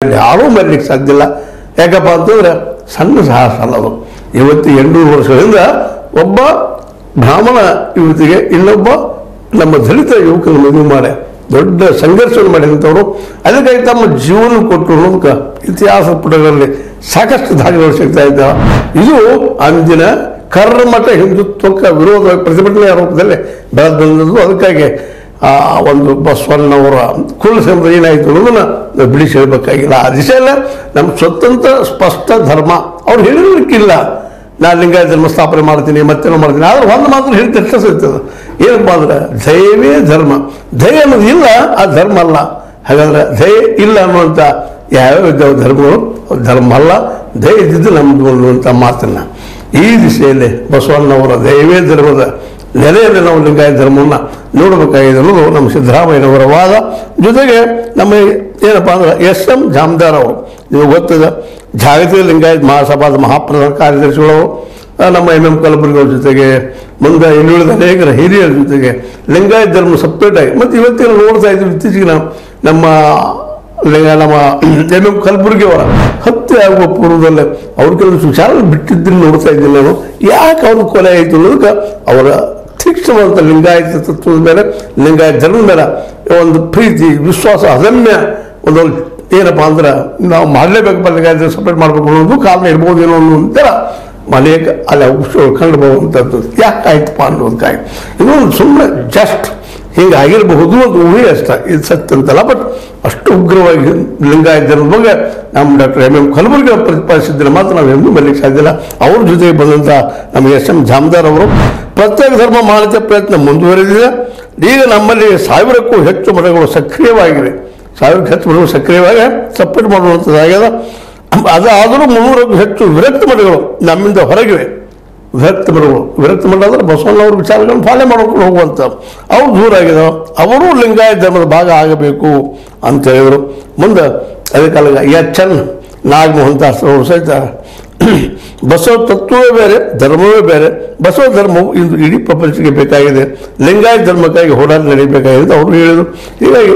ಯಾರೂ ಮರಲಿಕ್ಕೆ ಸಾಧ್ಯ ಇಲ್ಲ. ಯಾಕಪ್ಪ ಅಂತಂದ್ರೆ ಸಣ್ಣ ಸಾಹಸ ಅಲ್ಲ ಅದು. ಇವತ್ತು 800 ವರ್ಷಗಳಿಂದ ಒಬ್ಬ ಬ್ರಾಹ್ಮಣ ಯುವತಿಗೆ ಇನ್ನೊಬ್ಬ ನಮ್ಮ ದಲಿತ ಯುವಕನ ಮದುವೆ ಮಾಡಿ ದೊಡ್ಡ ಸಂಘರ್ಷವನ್ನು ಮಾಡಿದಂಥವ್ರು, ಅದಕ್ಕಾಗಿ ತಮ್ಮ ಜೀವನ ಕೊಟ್ಟರು ಅನ್ನೋದಕ್ಕೆ ಇತಿಹಾಸ ಪುಟಗಳಲ್ಲಿ ಸಾಕಷ್ಟು ದಾಖಲೆಗಳು ಸಿಗ್ತಾ ಇದ್ದಾವೆ. ಇದು ಅಂದಿನ ಕರ್ಮಠ ಹಿಂದುತ್ವಕ್ಕೆ ವಿರೋಧವಾಗಿ ಪ್ರತಿಭಟನೆ ರೂಪದಲ್ಲಿ ಬೆಳೆದು ಬಂದದ್ದು. ಅದಕ್ಕಾಗಿ ಒಂದು ಬಸವಣ್ಣವರ ಕುಲ ಸಂಬಂಧ ಏನಾಯಿತು ಅನ್ನೋದನ್ನ ನಾವು ಬಿಡಿಸಿ ಹೇಳಬೇಕಾಗಿಲ್ಲ. ಆ ದಿಶೆಯಲ್ಲ ನಮ್ಮ ಸ್ವತಂತ್ರ ಸ್ಪಷ್ಟ ಧರ್ಮ ಅವ್ರು ಹೇಳಿರ್ಲಿಕ್ಕಿಲ್ಲ. ನಾನು ಲಿಂಗಾಯತ ಧರ್ಮ ಸ್ಥಾಪನೆ ಮಾಡ್ತೀನಿ, ಮತ್ತೇನೋ ಮಾಡ್ತೀನಿ. ಆದ್ರೆ ಒಂದು ಮಾತ್ರ ಹೇಳಿ ತಕ್ಷಿಸ್ತದೆ, ಏನಪ್ಪ ಅಂದ್ರೆ ದಯವೇ ಧರ್ಮ. ದಯ ಅನ್ನೋದು ಇಲ್ಲ, ಆ ಧರ್ಮ ಅಲ್ಲ. ಹಾಗಾದ್ರೆ ದಯ ಇಲ್ಲ ಅನ್ನುವಂಥ ಯಾವ್ಯಾವ ಧರ್ಮಗಳು ಧರ್ಮ ಅಲ್ಲ, ದಯ ಇದ್ದಿದ್ದು ನಮ್ಮದು ಅನ್ನುವಂಥ ಮಾತನ್ನ ಈ ದಿಶೆಯಲ್ಲಿ ಬಸವಣ್ಣವರ ದಯವೇ ಧರ್ಮದ ನೆಲೆಯಲ್ಲಿ ನಾವು ಲಿಂಗಾಯತ ಧರ್ಮವನ್ನು ನೋಡಬೇಕಾಗಿದೆ ಅನ್ನೋದು ನಮ್ಮ ಸಿದ್ದರಾಮಯ್ಯನವರ ವಾದ. ಜೊತೆಗೆ ನಮ್ಮ ಏನಪ್ಪ ಅಂದ್ರೆ ಎಸ್.ಎಂ. ಜಾಮದಾರ್ ಅವರು, ನೀವು ಗೊತ್ತಿದೆ, ಜಾಗತಿಕ ಲಿಂಗಾಯತ ಮಹಾಸಭಾದ ಮಹಾಪ್ರಧಾನ ಕಾರ್ಯದರ್ಶಿಗಳು, ನಮ್ಮ ಎಂ ಕಲಬುರ್ಗಿ ಅವ್ರ ಜೊತೆಗೆ ಮುಂದೆ ಇನ್ನುಳಿದ ಅನೇಕರ ಹಿರಿಯರ ಜೊತೆಗೆ ಲಿಂಗಾಯತ ಧರ್ಮ ಸಪ್ರೇಟ್ ಆಗಿ ಮತ್ತು ಇವತ್ತಿನ ನೋಡ್ತಾ ಇದ್ದೀವಿ. ಇತ್ತೀಚೆಗೆ ನಮ್ಮ ಎಂ ಕಲಬುರ್ಗಿ ಅವರ ಹತ್ಯೆ ಆಗುವ ಪೂರ್ವದಲ್ಲೇ ಅವ್ರ ಕೆಲವು ವಿಚಾರ ಬಿಟ್ಟಿದ್ದನ್ನು ನೋಡ್ತಾ ಇದ್ದೀನಿ ನಾನು. ಯಾಕೆ ಅವ್ರ ಕೊಲೆ ಆಯಿತು ಅನ್ನೋದಕ್ಕೆ ಅವರ ತೀಕ್ಷ್ಣವಾದಂಥ ಲಿಂಗಾಯತ ತತ್ವದ ಮೇಲೆ, ಲಿಂಗಾಯತ ಧರ್ಮದ ಮೇಲೆ ಒಂದು ಪ್ರೀತಿ, ವಿಶ್ವಾಸ, ಅದಮ್ಯ ಒಂದು ಏನಪ್ಪ ಅಂದ್ರೆ ನಾವು ಮಾಡಲೇಬೇಕಪ್ಪ, ಲಿಂಗಾಯತ ಸಪ್ರೇಟ್ ಮಾಡಬೇಕು ಅನ್ನೋದು ಕಾರಣ ಇರ್ಬೋದೇನೋ ಅನ್ನೋಂಥರ ಅನೇಕ ಅಲ್ಲಿ ಅಂಶಗಳು ಕಂಡು ಬರುವಂಥದ್ದು. ಯಾಕೆ ಆಯ್ತಪ್ಪ ಅನ್ನೋದಕ್ಕಾಗಿ ಇನ್ನೊಂದು ಸುಮ್ಮನೆ ಜಸ್ಟ್ ಹೀಗೆ ಆಗಿರಬಹುದು ಅಂತ ಊಹೆ ಅಷ್ಟ, ಇದು ಸತ್ಯ ಅಂತಲ್ಲ. ಬಟ್ ಅಷ್ಟು ಉಗ್ರವಾಗಿ ಲಿಂಗಾಯತ ಧರ್ಮದ ಬಗ್ಗೆ ನಮ್ಮ ಡಾಕ್ಟರ್ ಎಂ ಕಲಬುರ್ಗಿ ಪ್ರತಿಪಾದಿಸಿದ್ರೆ ಮಾತ್ರ ನಾವು ಎಂದೂ ಬರಲಿಕ್ಕೆ ಸಾಧ್ಯ ಇಲ್ಲ. ಅವ್ರ ಜೊತೆಗೆ ಬಂದಂಥ ನಮ್ಮ ಎಸ್.ಎಂ. ಜಾಮದಾರ್ ಅವರು ಪ್ರತ್ಯೇಕ ಧರ್ಮ ಮಾಡುವ ಪ್ರಯತ್ನ ಮುಂದುವರೆದಿದೆ. ಈಗ ನಮ್ಮಲ್ಲಿ 1000ಕ್ಕೂ ಹೆಚ್ಚು ಮಠಗಳು ಸಕ್ರಿಯವಾಗಿವೆ. 1000ಕ್ಕೂ ಹೆಚ್ಚು ಮಠಗಳು ಸಕ್ರಿಯವಾಗಿ ಸಪ್ರೇಟ್ ಮಾಡುವಂಥದ್ದಾಗ್ಯದ. ಅದಾದರೂ 300ಕ್ಕೂ ಹೆಚ್ಚು ವಿರಕ್ತ ಮಠಗಳು ನಮ್ಮಿಂದ ಹೊರಗಿವೆ. ವಿರಕ್ತ ಮಠ ಅಂದ್ರೆ ಬಸವಣ್ಣವ್ರ ವಿಚಾರಗಳನ್ನು ಪಾಲನೆ ಮಾಡ್ಕೊಂಡು ಹೋಗುವಂಥ ಅವ್ರು ದೂರ ಆಗಿದಾವೆ. ಅವರು ಲಿಂಗಾಯತ ಧರ್ಮದ ಭಾಗ ಆಗಬೇಕು ಅಂತ ಹೇಳಿದರು. ಮುಂದೆ ಅದಕ್ಕಾಗ ಎಚ್.ಎನ್. ನಾಗಮೋಹನ್ ದಾಸ್ ಅವರು ಸಹಿತ ಬಸವ ತತ್ವವೇ ಬೇರೆ, ಧರ್ಮವೇ ಬೇರೆ, ಬಸವ ಧರ್ಮವು ಇಂದು ಇಡೀ ಪ್ರಪಂಚಕ್ಕೆ ಬೇಕಾಗಿದೆ, ಲಿಂಗಾಯತ ಧರ್ಮಕ್ಕಾಗಿ ಹೋರಾಟ ನಡೀಬೇಕಾಗಿದೆ ಅಂತ ಅವರು ಹೇಳಿದರು. ಹೀಗಾಗಿ